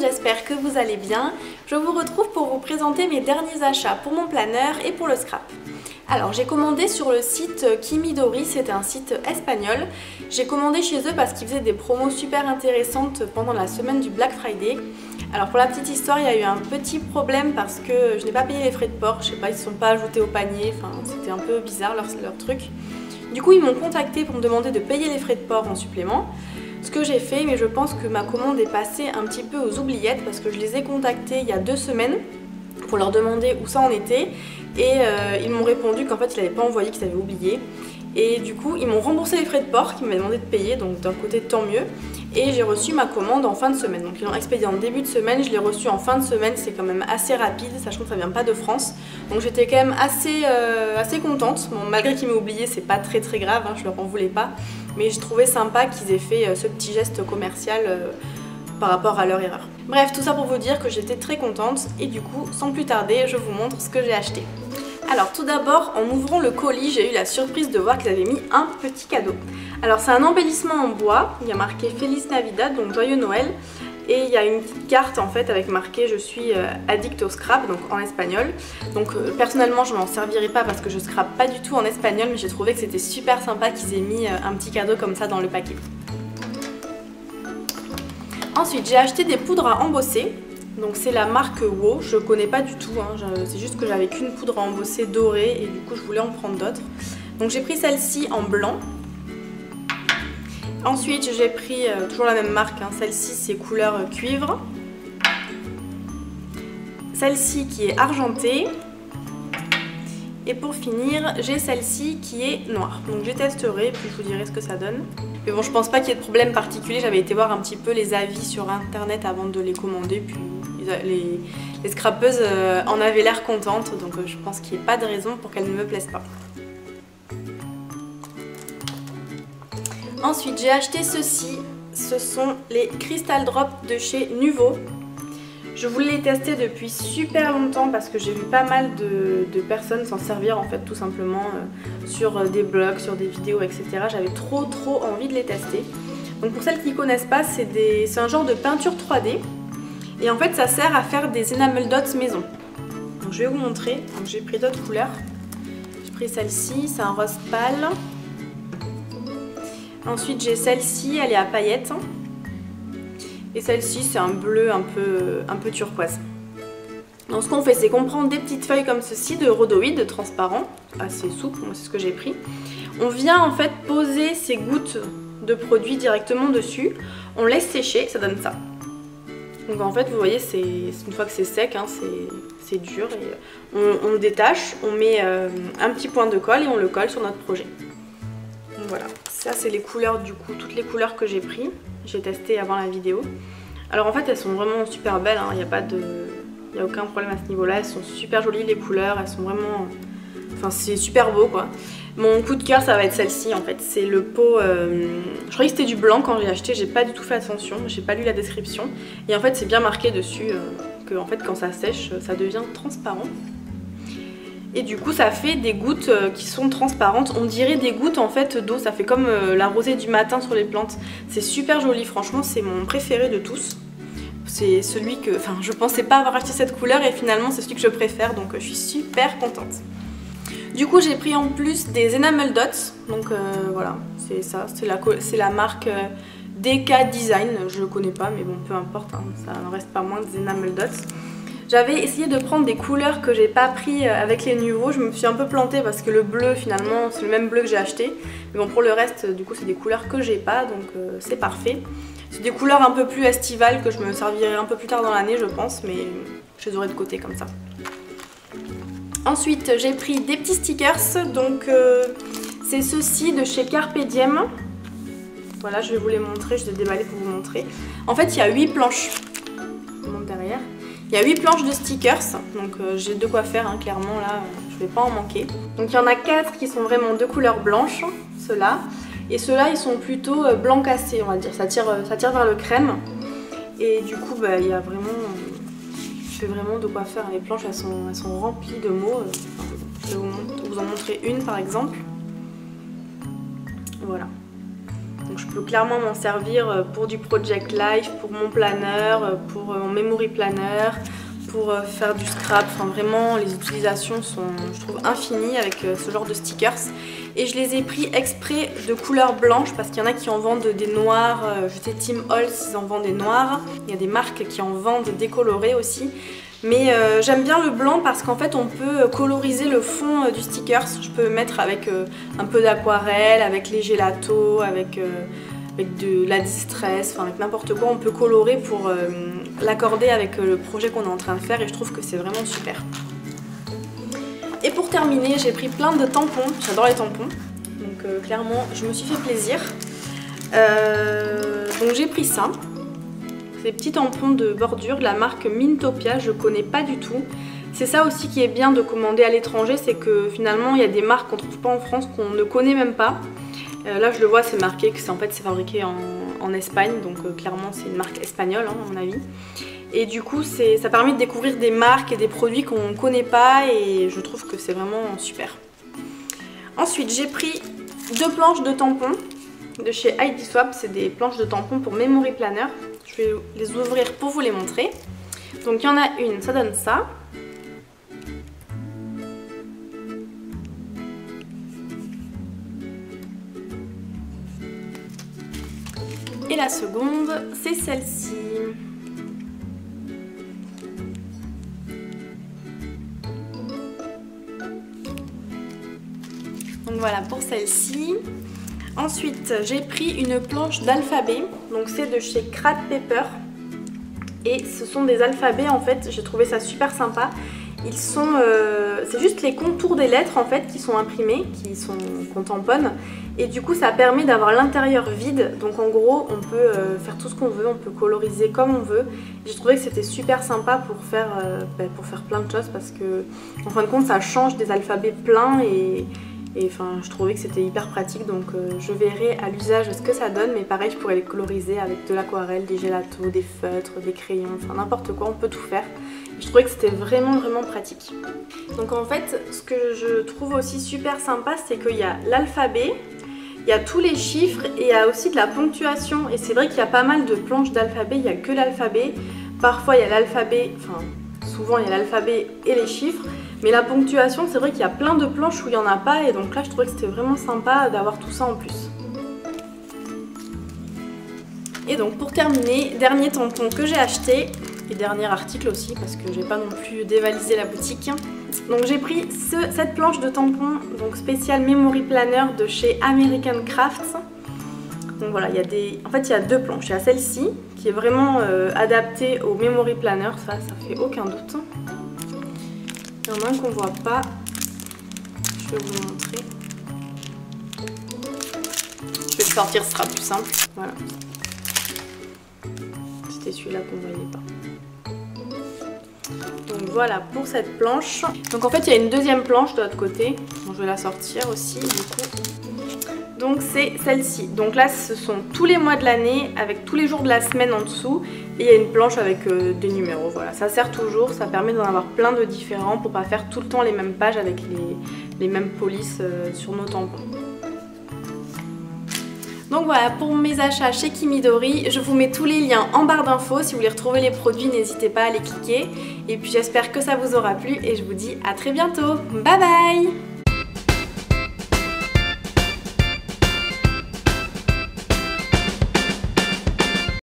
j'espère que vous allez bien. Je vous retrouve pour vous présenter mes derniers achats pour mon planeur et pour le scrap. Alors j'ai commandé sur le site Kimidori, c'était un site espagnol. J'ai commandé chez eux parce qu'ils faisaient des promos super intéressantes pendant la semaine du Black Friday. Alors pour la petite histoire, il y a eu un petit problème parce que je n'ai pas payé les frais de port, je sais pas, ils ne sont pas ajoutés au panier, enfin c'était un peu bizarre leur truc. Du coup ils m'ont contacté pour me demander de payer les frais de port en supplément. Ce que j'ai fait, mais je pense que ma commande est passée un petit peu aux oubliettes parce que je les ai contactés il y a 2 semaines pour leur demander où ça en était et ils m'ont répondu qu'en fait ils n'avaient pas envoyé, qu'ils avaient oublié. Et du coup ils m'ont remboursé les frais de port qu'ils m'avaient demandé de payer, donc d'un côté tant mieux. Et j'ai reçu ma commande en fin de semaine, donc ils l'ont expédié en début de semaine, je l'ai reçu en fin de semaine, c'est quand même assez rapide, sachant que ça vient pas de France. Donc j'étais quand même assez contente, bon, malgré qu'ils m'aient oublié, c'est pas très grave, hein, je leur en voulais pas. Mais j'ai trouvé sympa qu'ils aient fait ce petit geste commercial par rapport à leur erreur. Bref, tout ça pour vous dire que j'étais très contente et du coup, sans plus tarder, je vous montre ce que j'ai acheté. Alors tout d'abord, en ouvrant le colis, j'ai eu la surprise de voir qu'ils avaient mis un petit cadeau. Alors c'est un embellissement en bois, il y a marqué Feliz Navidad, donc joyeux Noël. Et il y a une petite carte en fait avec marqué je suis addict au scrap, donc en espagnol. Donc personnellement je m'en servirai pas parce que je scrape pas du tout en espagnol, mais j'ai trouvé que c'était super sympa qu'ils aient mis un petit cadeau comme ça dans le paquet. Ensuite j'ai acheté des poudres à embosser. Donc c'est la marque WO, je connais pas du tout, hein. C'est juste que j'avais qu'une poudre à embosser dorée et du coup je voulais en prendre d'autres. Donc j'ai pris celle-ci en blanc. Ensuite j'ai pris toujours la même marque, hein. Celle-ci c'est couleur cuivre. Celle-ci qui est argentée. Et pour finir j'ai celle-ci qui est noire. Donc je testerai puis je vous dirai ce que ça donne. Mais bon je pense pas qu'il y ait de problème particulier, j'avais été voir un petit peu les avis sur internet avant de les commander. Puis les scrapeuses en avaient l'air contentes, donc je pense qu'il n'y a pas de raison pour qu'elles ne me plaisent pas. Ensuite j'ai acheté ceci, ce sont les Crystal Drops de chez Nuvo. Je voulais les tester depuis super longtemps parce que j'ai vu pas mal de personnes s'en servir en fait tout simplement sur des blogs, sur des vidéos etc. J'avais trop envie de les tester. Donc pour celles qui ne connaissent pas, c'est un genre de peinture 3D et en fait ça sert à faire des enamel dots maison. Donc je vais vous montrer, j'ai pris d'autres couleurs. J'ai pris celle-ci, c'est un rose pâle. Ensuite j'ai celle-ci, elle est à paillettes. Et celle-ci c'est un bleu un peu turquoise. Donc ce qu'on fait c'est qu'on prend des petites feuilles comme ceci de rhodoïde transparent, assez souple, c'est ce que j'ai pris. On vient en fait poser ces gouttes de produit directement dessus, on laisse sécher, ça donne ça. Donc en fait vous voyez une fois que c'est sec, hein, c'est dur et on le détache, on met un petit point de colle et on le colle sur notre projet. Donc voilà, ça c'est les couleurs du coup, toutes les couleurs que j'ai pris. J'ai testé avant la vidéo. Alors en fait elles sont vraiment super belles, hein. Il n'y a aucun problème à ce niveau là, elles sont super jolies les couleurs, elles sont vraiment... Enfin c'est super beau quoi. Mon coup de cœur ça va être celle-ci en fait, c'est le pot... Je croyais que c'était du blanc quand j'ai acheté, j'ai pas du tout fait attention, j'ai pas lu la description. Et en fait c'est bien marqué dessus que en fait quand ça sèche ça devient transparent. Et du coup ça fait des gouttes qui sont transparentes, on dirait des gouttes en fait d'eau, ça fait comme la rosée du matin sur les plantes. C'est super joli, franchement c'est mon préféré de tous. C'est celui que, enfin je pensais pas avoir acheté cette couleur et finalement c'est celui que je préfère, donc je suis super contente. Du coup j'ai pris en plus des enamel dots, donc voilà, c'est ça, c'est la marque DK Design, je connais pas mais bon peu importe, hein, ça n'en reste pas moins des enamel dots. J'avais essayé de prendre des couleurs que j'ai pas pris avec les Nuvo, je me suis un peu plantée parce que le bleu finalement c'est le même bleu que j'ai acheté. Mais bon pour le reste du coup c'est des couleurs que j'ai pas, donc c'est parfait. C'est des couleurs un peu plus estivales que je me servirai un peu plus tard dans l'année je pense, mais je les aurai de côté comme ça. Ensuite j'ai pris des petits stickers, donc c'est ceux-ci de chez Carpe Diem. Voilà je vais vous les montrer, je vais déballer pour vous montrer. En fait il y a 8 planches, je vous montre derrière. Il y a 8 planches de stickers, donc j'ai de quoi faire, hein, clairement là, je vais pas en manquer. Donc il y en a 4 qui sont vraiment de couleur blanche, ceux-là. Et ceux-là ils sont plutôt blanc cassé on va dire, ça tire vers le crème. Et du coup bah, il y a vraiment, j'ai vraiment de quoi faire, les planches elles sont remplies de mots. Je vais vous en montrer une par exemple. Voilà. Donc je peux clairement m'en servir pour du Project Life, pour mon planner, pour mon Memory Planner, pour faire du scrap. Enfin vraiment les utilisations sont, je trouve, infinies avec ce genre de stickers. Et je les ai pris exprès de couleur blanche parce qu'il y en a qui en vendent des noirs. Je sais Tim Holtz, ils en vendent des noirs. Il y a des marques qui en vendent décolorés aussi. Mais j'aime bien le blanc parce qu'en fait on peut coloriser le fond du sticker. Je peux mettre avec un peu d'aquarelle, avec les gélatos, avec de la distress, enfin avec n'importe quoi. On peut colorer pour l'accorder avec le projet qu'on est en train de faire et je trouve que c'est vraiment super. Et pour terminer, j'ai pris plein de tampons. J'adore les tampons. Donc clairement, je me suis fait plaisir. Donc j'ai pris ça. Ces petits tampons de bordure de la marque Mintopia, je connais pas du tout. C'est ça aussi qui est bien de commander à l'étranger, c'est que finalement il y a des marques qu'on trouve pas en France, qu'on ne connaît même pas. Là je le vois, c'est marqué que en fait c'est fabriqué en Espagne, donc clairement c'est une marque espagnole hein, à mon avis. Et du coup ça permet de découvrir des marques et des produits qu'on ne connaît pas et je trouve que c'est vraiment super. Ensuite j'ai pris 2 planches de tampons de chez ID Swap, c'est des planches de tampons pour Memory Planner. Je vais les ouvrir pour vous les montrer. Donc il y en a une, ça donne ça. Et la seconde, c'est celle-ci. Donc voilà pour celle-ci. Ensuite, j'ai pris une planche d'alphabet, donc c'est de chez Crate Paper. Et ce sont des alphabets en fait, j'ai trouvé ça super sympa. Ils sont, c'est juste les contours des lettres en fait qui sont imprimés, qu'on tamponne. Et du coup ça permet d'avoir l'intérieur vide, donc en gros on peut faire tout ce qu'on veut, on peut coloriser comme on veut. J'ai trouvé que c'était super sympa pour faire plein de choses parce que en fin de compte ça change des alphabets pleins et enfin, je trouvais que c'était hyper pratique, donc je verrai à l'usage ce que ça donne, mais pareil je pourrais les coloriser avec de l'aquarelle, des gélatos, des feutres, des crayons, enfin n'importe quoi, on peut tout faire. Je trouvais que c'était vraiment pratique. Donc en fait, ce que je trouve aussi super sympa, c'est qu'il y a l'alphabet, il y a tous les chiffres et il y a aussi de la ponctuation. Et c'est vrai qu'il y a pas mal de planches d'alphabet, il n'y a que l'alphabet. Parfois il y a l'alphabet, enfin souvent il y a l'alphabet et les chiffres. Mais la ponctuation, c'est vrai qu'il y a plein de planches où il n'y en a pas et donc là je trouvais que c'était vraiment sympa d'avoir tout ça en plus. Et donc pour terminer, dernier tampon que j'ai acheté et dernier article aussi parce que j'ai pas non plus dévalisé la boutique. Donc j'ai pris cette planche de tampon donc spécial Memory Planner de chez American Crafts. Donc voilà, en fait il y a 2 planches. Il y a celle-ci qui est vraiment adaptée au Memory Planner, ça fait aucun doute. Il y en a un qu'on voit pas, je vais vous montrer. Je vais le sortir, ce sera plus simple. Voilà. C'était celui-là qu'on ne voyait pas. Donc voilà pour cette planche. Donc en fait il y a une deuxième planche de l'autre côté. Bon, je vais la sortir aussi du coup. Donc c'est celle-ci. Donc là ce sont tous les mois de l'année avec tous les jours de la semaine en dessous. Et il y a une planche avec des numéros, voilà, ça sert toujours, ça permet d'en avoir plein de différents pour pas faire tout le temps les mêmes pages avec les mêmes polices sur nos tampons. Donc voilà pour mes achats chez Kimidori, je vous mets tous les liens en barre d'infos, si vous voulez retrouver les produits n'hésitez pas à les cliquer. Et puis j'espère que ça vous aura plu et je vous dis à très bientôt, bye bye.